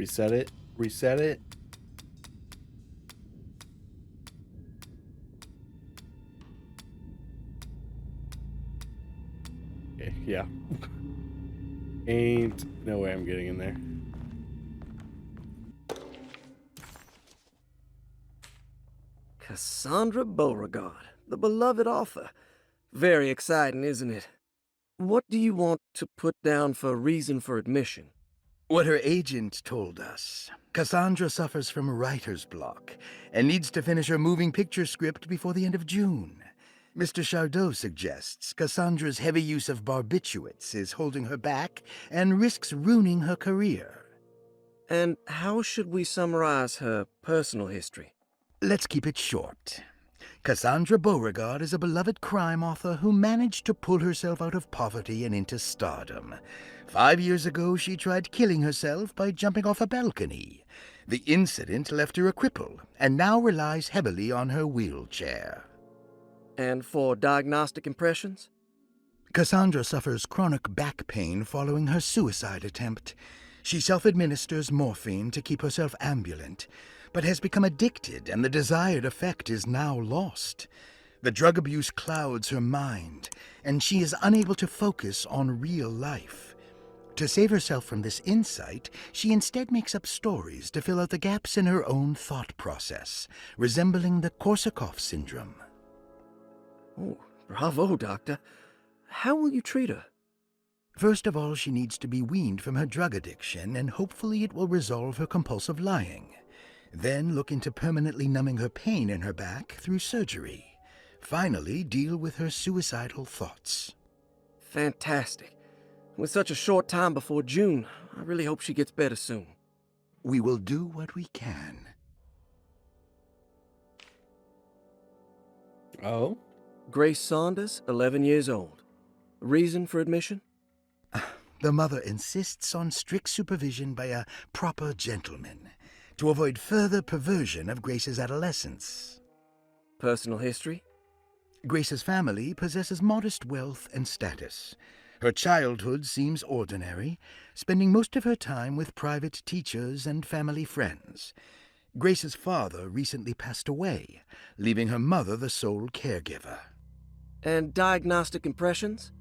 Reset it. Reset it. Okay, yeah. Ain't no way I'm getting in there. Cassandra Beauregard, the beloved author. Very exciting, isn't it? What do you want to put down for reason for admission? What her agent told us. Cassandra suffers from writer's block and needs to finish her moving picture script before the end of June. Mr. Chardot suggests Cassandra's heavy use of barbiturates is holding her back and risks ruining her career. And how should we summarize her personal history? Let's keep it short. Cassandra Beauregard is a beloved crime author who managed to pull herself out of poverty and into stardom. 5 years ago, she tried killing herself by jumping off a balcony. The incident left her a cripple, and now relies heavily on her wheelchair. And for diagnostic impressions? Cassandra suffers chronic back pain following her suicide attempt. She self-administers morphine to keep herself ambulant, but has become addicted, and the desired effect is now lost. The drug abuse clouds her mind, and she is unable to focus on real life. To save herself from this insight, she instead makes up stories to fill out the gaps in her own thought process, resembling the Korsakoff syndrome. Oh, bravo, Doctor. How will you treat her? First of all, she needs to be weaned from her drug addiction, and hopefully it will resolve her compulsive lying. Then look into permanently numbing her pain in her back through surgery. Finally, deal with her suicidal thoughts. Fantastic. With such a short time before June, I really hope she gets better soon. We will do what we can. Oh? Grace Saunders, 11 years old. Reason for admission? The mother insists on strict supervision by a proper gentleman to avoid further perversion of Grace's adolescence. Personal history? Grace's family possesses modest wealth and status. Her childhood seems ordinary, spending most of her time with private teachers and family friends. Grace's father recently passed away, leaving her mother the sole caregiver. And diagnostic impressions?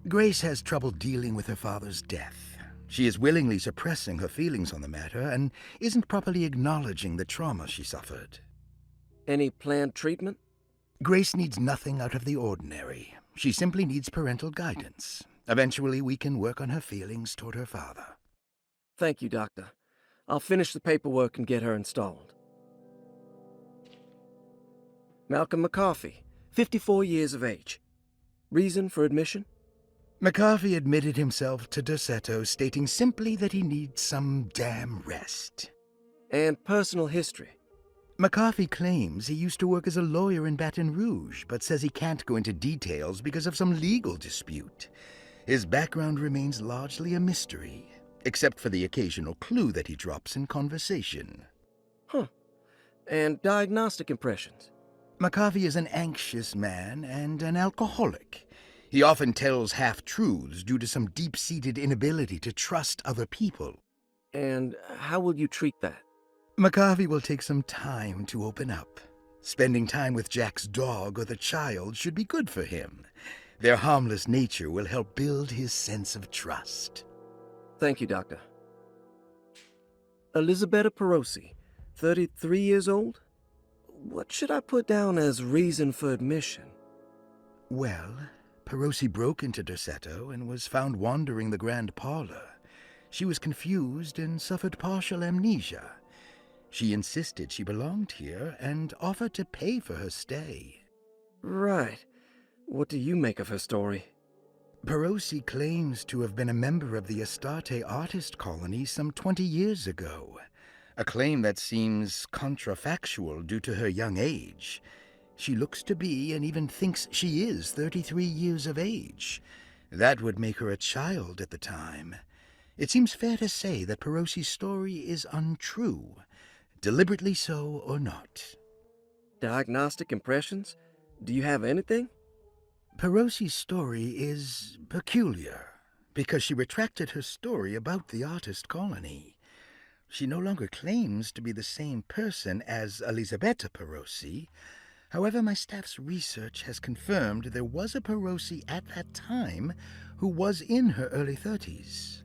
Grace has trouble dealing with her father's death. She is willingly suppressing her feelings on the matter and isn't properly acknowledging the trauma she suffered. Any planned treatment? Grace needs nothing out of the ordinary. She simply needs parental guidance. Eventually, we can work on her feelings toward her father. Thank you, Doctor. I'll finish the paperwork and get her installed. Malcolm McCarthy, 54 years of age. Reason for admission? McCarthy admitted himself to Derceto, stating simply that he needs some damn rest. And personal history? McCarthy claims he used to work as a lawyer in Baton Rouge, but says he can't go into details because of some legal dispute. His background remains largely a mystery, except for the occasional clue that he drops in conversation. Huh. And diagnostic impressions? McCarthy is an anxious man and an alcoholic. He often tells half-truths due to some deep-seated inability to trust other people. And how will you treat that? McCarthy will take some time to open up. Spending time with Jack's dog or the child should be good for him. Their harmless nature will help build his sense of trust. Thank you, Doctor. Elisabetta Perosi, 33 years old? What should I put down as reason for admission? Well, Perosi broke into Derceto and was found wandering the grand parlor. She was confused and suffered partial amnesia. She insisted she belonged here and offered to pay for her stay. Right. What do you make of her story? Perosi claims to have been a member of the Astarte artist colony some 20 years ago, a claim that seems contrafactual due to her young age. She looks to be and even thinks she is 33 years of age. That would make her a child at the time. It seems fair to say that Perosi's story is untrue, deliberately so or not. Diagnostic impressions? Do you have anything? Perosi's story is peculiar because she retracted her story about the artist colony. She no longer claims to be the same person as Elisabetta Perosi. However, my staff's research has confirmed there was a Perosi at that time who was in her early 30s.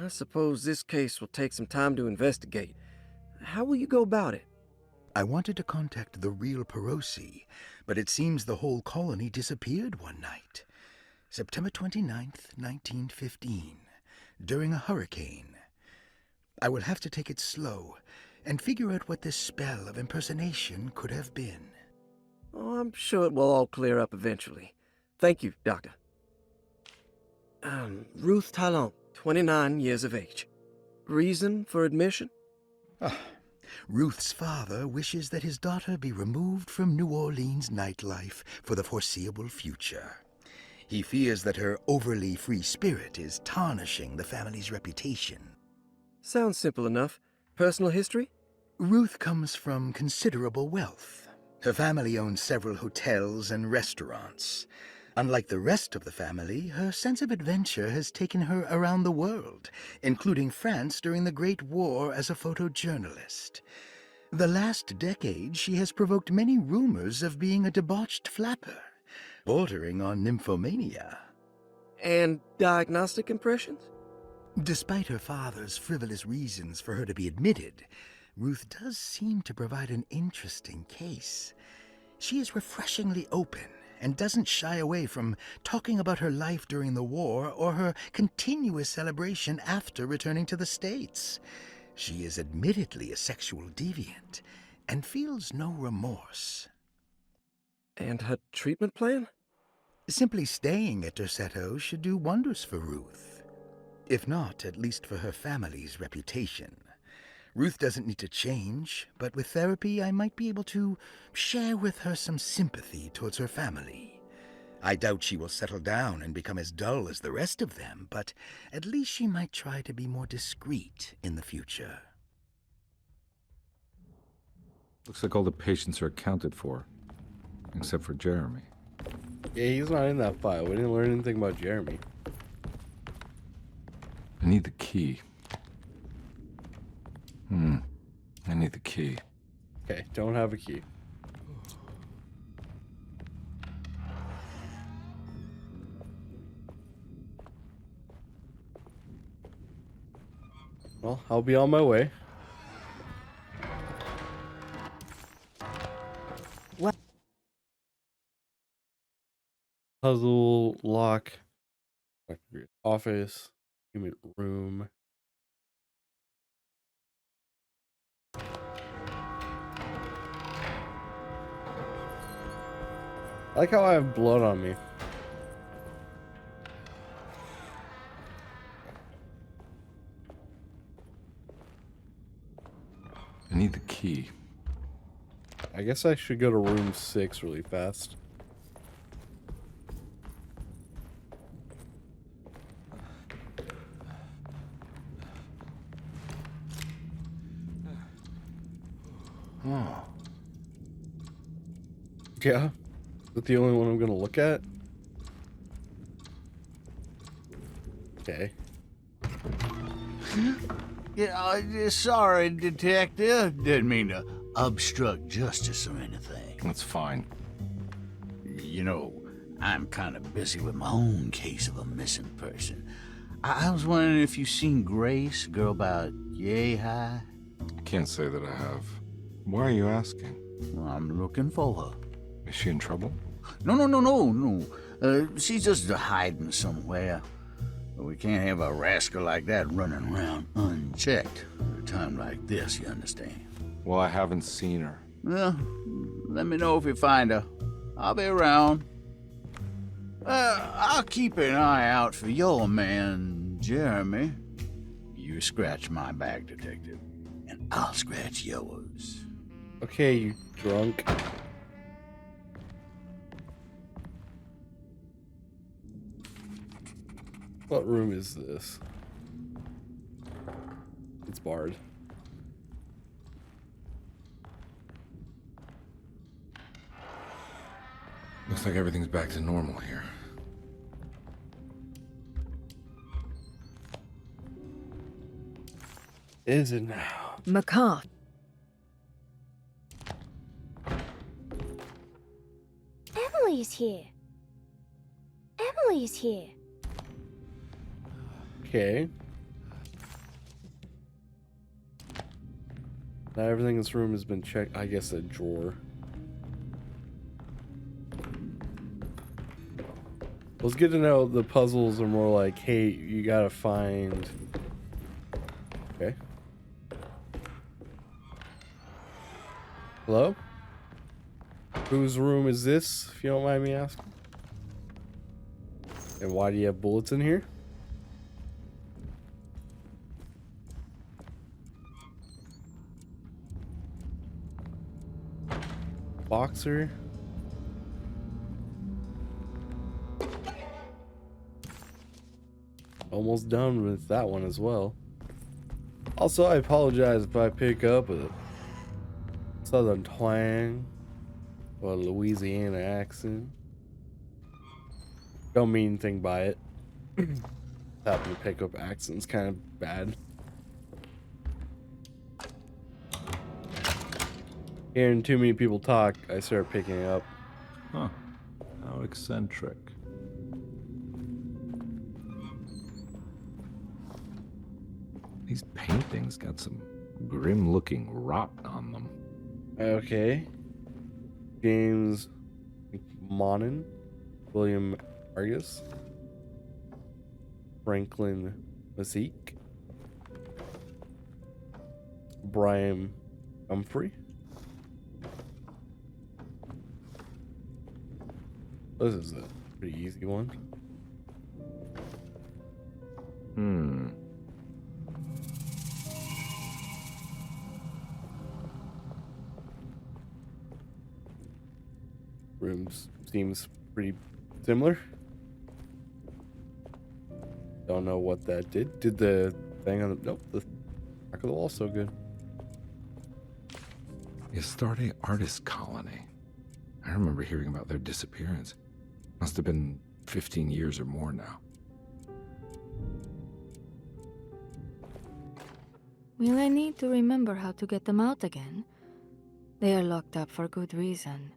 I suppose this case will take some time to investigate. How will you go about it? I wanted to contact the real Perosi, but it seems the whole colony disappeared one night. September 29th, 1915, during a hurricane. I will have to take it slow and figure out what this spell of impersonation could have been. Oh, I'm sure it will all clear up eventually. Thank you, Doctor. Ruth Talon, 29 years of age. Reason for admission? Ruth's father wishes that his daughter be removed from New Orleans nightlife for the foreseeable future. He fears that her overly free spirit is tarnishing the family's reputation. Sounds simple enough. Personal history? Ruth comes from considerable wealth. Her family owns several hotels and restaurants. Unlike the rest of the family, her sense of adventure has taken her around the world, including France during the Great War as a photojournalist. The last decade, she has provoked many rumors of being a debauched flapper, bordering on nymphomania. And diagnostic impressions? Despite her father's frivolous reasons for her to be admitted, Ruth does seem to provide an interesting case. She is refreshingly open and doesn't shy away from talking about her life during the war or her continuous celebration after returning to the States. She is admittedly a sexual deviant and feels no remorse. And her treatment plan? Simply staying at Derceto should do wonders for Ruth. If not, at least for her family's reputation. Ruth doesn't need to change, but with therapy I might be able to share with her some sympathy towards her family. I doubt she will settle down and become as dull as the rest of them, but at least she might try to be more discreet in the future. Looks like all the patients are accounted for, except for Jeremy. Yeah, he's not in that file. We didn't learn anything about Jeremy. I need the key. I need the key. Okay, don't have a key. Well, I'll be on my way. What? Puzzle, lock, office, human room. I like how I have blood on me. I need the key. I guess I should go to room 6 really fast. Oh. Yeah? Is that the only one I'm gonna look at? Okay. Yeah, sorry, Detective. Didn't mean to obstruct justice or anything. That's fine. You know, I'm kind of busy with my own case of a missing person. I was wondering if you've seen Grace, girl about yay high. I can't say that I have. Why are you asking? Well, I'm looking for her. Is she in trouble? No. She's just hiding somewhere. We can't have a rascal like that running around unchecked at a time like this, you understand? Well, I haven't seen her. Well, let me know if you find her. I'll be around. I'll keep an eye out for your man, Jeremy. You scratch my back, Detective, and I'll scratch yours. Okay, you drunk. What room is this? It's barred. Looks like everything's back to normal here. Is it now? McCart. Emily's here. Emily's here. Okay. Now everything in this room has been checked. I guess a drawer. Well, it's good to know the puzzles are more like, hey, you gotta find. Okay. Hello? Whose room is this, if you don't mind me asking? And why do you have bullets in here? Boxer. Almost done with that one as well. Also, I apologize if I pick up a southern twang or a Louisiana accent. Don't mean anything by it. Happen to pick up accents kind of bad. Hearing too many people talk, I start picking it up. Huh. How eccentric. These paintings got some grim-looking rot on them. Okay. James McMonan, William Argus, Franklin Mazik, Brian Humphrey. This is a pretty easy one. Rooms seems pretty similar. Don't know what that did. Did the thing on the nope, the back of the wall so good. The Astarte Artist Colony. I remember hearing about their disappearance. Must have been 15 years or more now. Will I need to remember how to get them out again? They are locked up for good reason.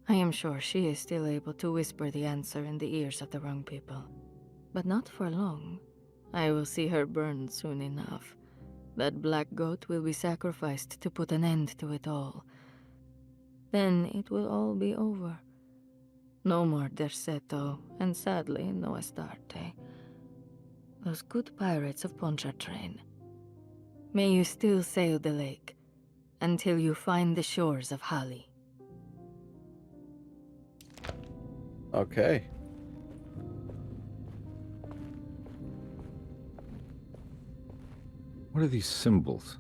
I am sure she is still able to whisper the answer in the ears of the wrong people. But not for long. I will see her burned soon enough. That black goat will be sacrificed to put an end to it all. Then it will all be over. No more Derceto, and sadly, no Astarte. Those good pirates of Pontchartrain. May you still sail the lake, until you find the shores of Hali. Okay. What are these symbols?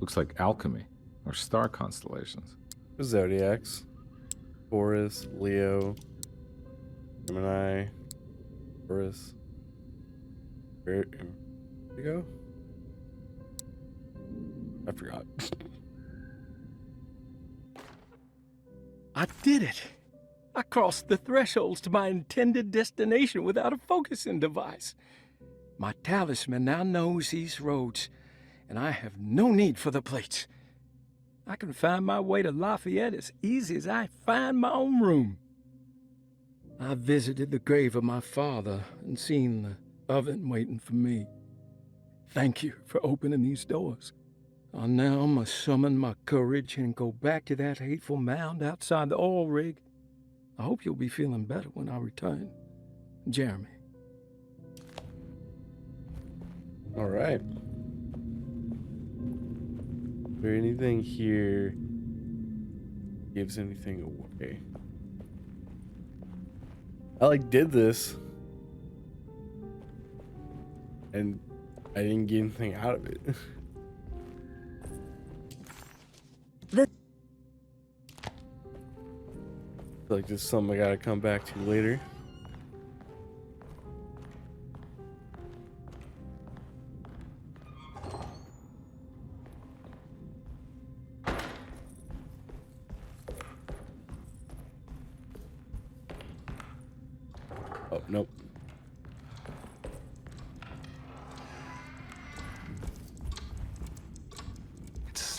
Looks like alchemy, or star constellations. Zodiacs, Taurus, Leo, Gemini, Taurus. Where we go? I forgot. I did it! I crossed the thresholds to my intended destination without a focusing device. My talisman now knows these roads, and I have no need for the plates. I can find my way to Lafayette as easy as I find my own room. I visited the grave of my father and seen the oven waiting for me. Thank you for opening these doors. I now must summon my courage and go back to that hateful mound outside the oil rig. I hope you'll be feeling better when I return. Jeremy. All right. Is there anything here gives anything away? I did this and I didn't get anything out of it. Like this is something I gotta come back to later. Oh, nope.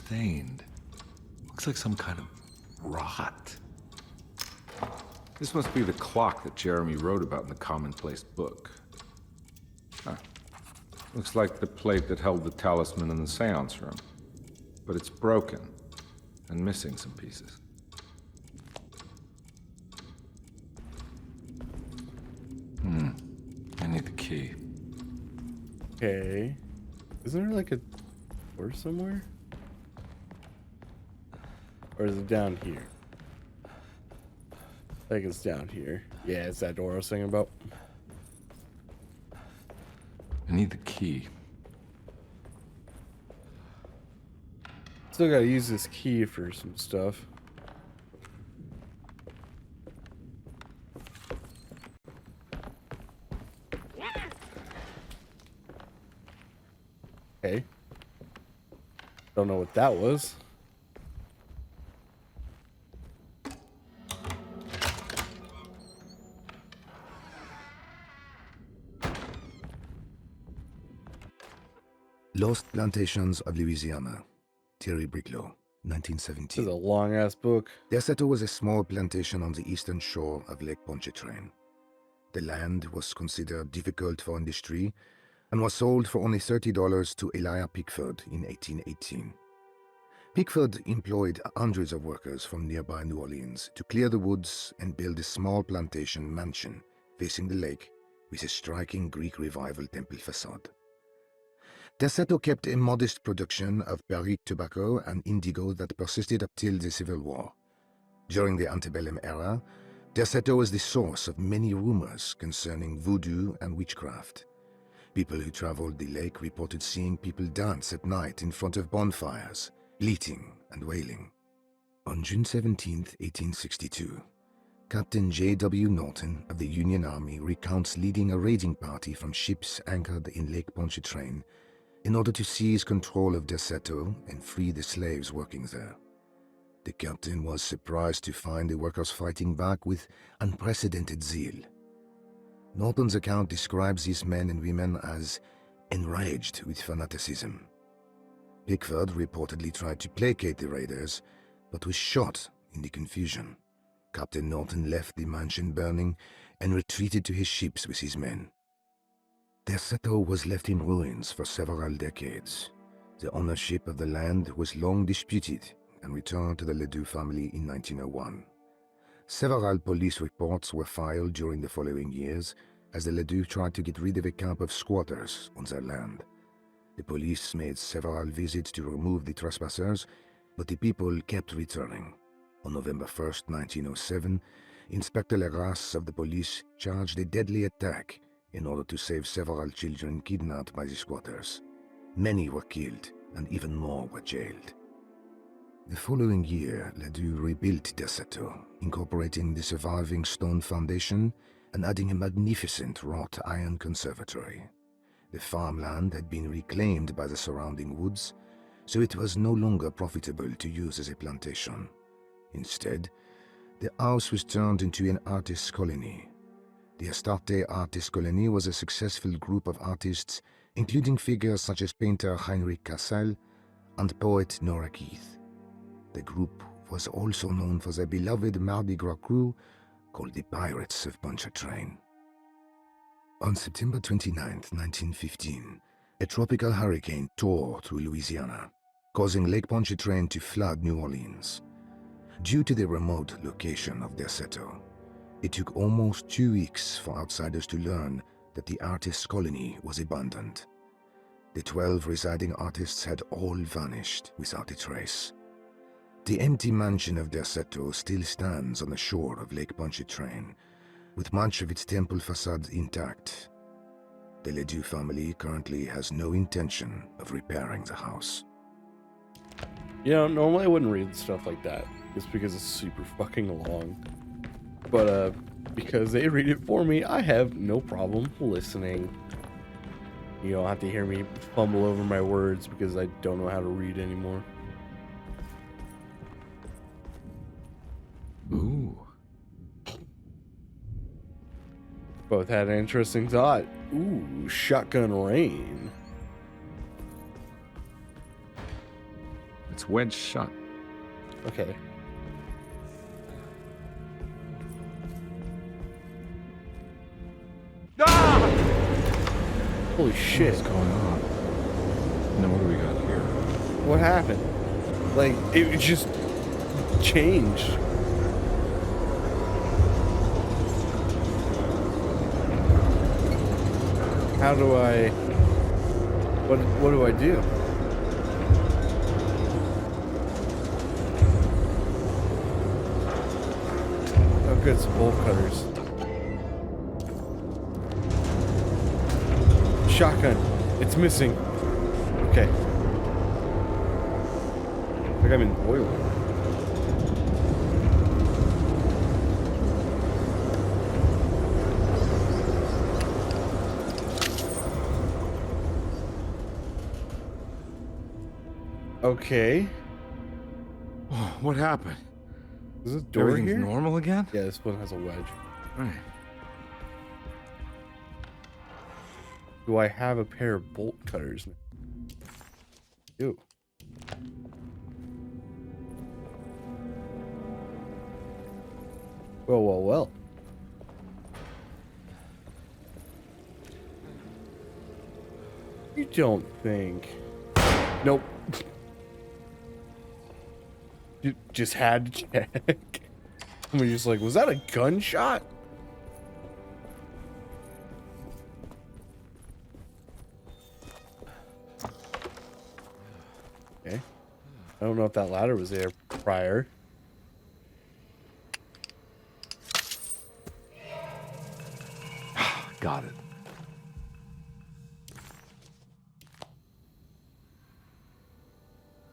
stained. Looks like some kind of rot. This must be the clock that Jeremy wrote about in the Commonplace book. Huh. Looks like the plate that held the talisman in the seance room. But it's broken and missing some pieces. I need the key. Okay. Isn't there like a door somewhere? Or is it down here? I think it's down here. Yeah, it's that door I was thinking about. I need the key. Still gotta use this key for some stuff. Okay. Don't know what that was. Lost Plantations of Louisiana, Thierry Briclot, This 1917. is a long ass book. Derceto was a small plantation on the eastern shore of Lake Pontchartrain. The land was considered difficult for industry and was sold for only $30 to Elijah Pickford in 1818. Pickford employed hundreds of workers from nearby New Orleans to clear the woods and build a small plantation mansion facing the lake with a striking Greek Revival temple facade. Derceto kept a modest production of Barrique tobacco and indigo that persisted up till the Civil War. During the antebellum era, Derceto was the source of many rumors concerning voodoo and witchcraft. People who traveled the lake reported seeing people dance at night in front of bonfires, bleating and wailing. On June 17, 1862, Captain J.W. Norton of the Union Army recounts leading a raiding party from ships anchored in Lake Pontchartrain in order to seize control of Derceto and free the slaves working there. The captain was surprised to find the workers fighting back with unprecedented zeal. Norton's account describes these men and women as enraged with fanaticism. Pickford reportedly tried to placate the raiders, but was shot in the confusion. Captain Norton left the mansion burning and retreated to his ships with his men. Derceto was left in ruins for several decades. The ownership of the land was long disputed and returned to the Ledoux family in 1901. Several police reports were filed during the following years as the Ledoux tried to get rid of a camp of squatters on their land. The police made several visits to remove the trespassers, but the people kept returning. On November 1st, 1907, Inspector Legras of the police charged a deadly attack in order to save several children kidnapped by the squatters. Many were killed, and even more were jailed. The following year, Ledoux rebuilt Derceto, incorporating the surviving stone foundation and adding a magnificent wrought iron conservatory. The farmland had been reclaimed by the surrounding woods, so it was no longer profitable to use as a plantation. Instead, the house was turned into an artist's colony. The Astarte Artist Colony was a successful group of artists, including figures such as painter Heinrich Cassel and poet Nora Keith. The group was also known for their beloved Mardi Gras crew called the Pirates of Pontchartrain. On September 29, 1915, a tropical hurricane tore through Louisiana, causing Lake Pontchartrain to flood New Orleans. Due to the remote location of Derceto, it took almost 2 weeks for outsiders to learn that the artist's colony was abandoned. The 12 residing artists had all vanished without a trace. The empty mansion of Derceto still stands on the shore of Lake Pontchartrain, with much of its temple facade intact. The Ledoux family currently has no intention of repairing the house. You know, normally I wouldn't read stuff like that, just because it's super fucking long. But because they read it for me, I have no problem listening. You don't have to hear me fumble over my words because I don't know how to read anymore. Ooh. Both had an interesting thought. Ooh, Shotgun Rain. It's It's wedged shut. Okay. Holy shit. What's going on? Now what do we got here? What happened? Like, it just changed. How do I... What do I do? Oh good, some bolt cutters. Shotgun. It's missing. Okay. Like I'm in oil. Okay. Oh, what happened? Is this door Everything's here? normal again? Yeah, this one has a wedge. Right. Do I have a pair of bolt cutters now? Ew. Well, well, well. You don't think... Nope. You just had to check. I'm just like, was that a gunshot? Okay. I don't know if that ladder was there prior. Got it.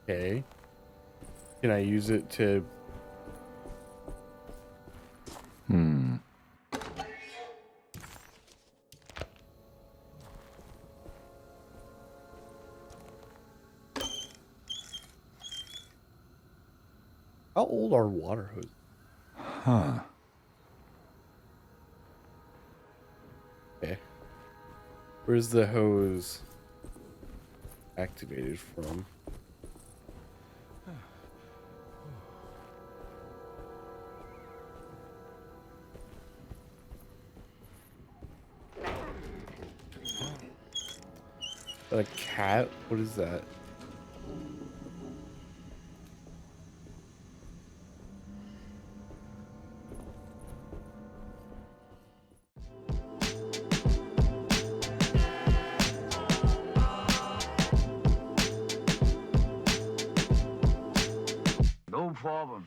Okay. Can I use it to... How old are water hoses? Huh. Okay. Where's the hose activated from? Is that a cat? What is that? No problem.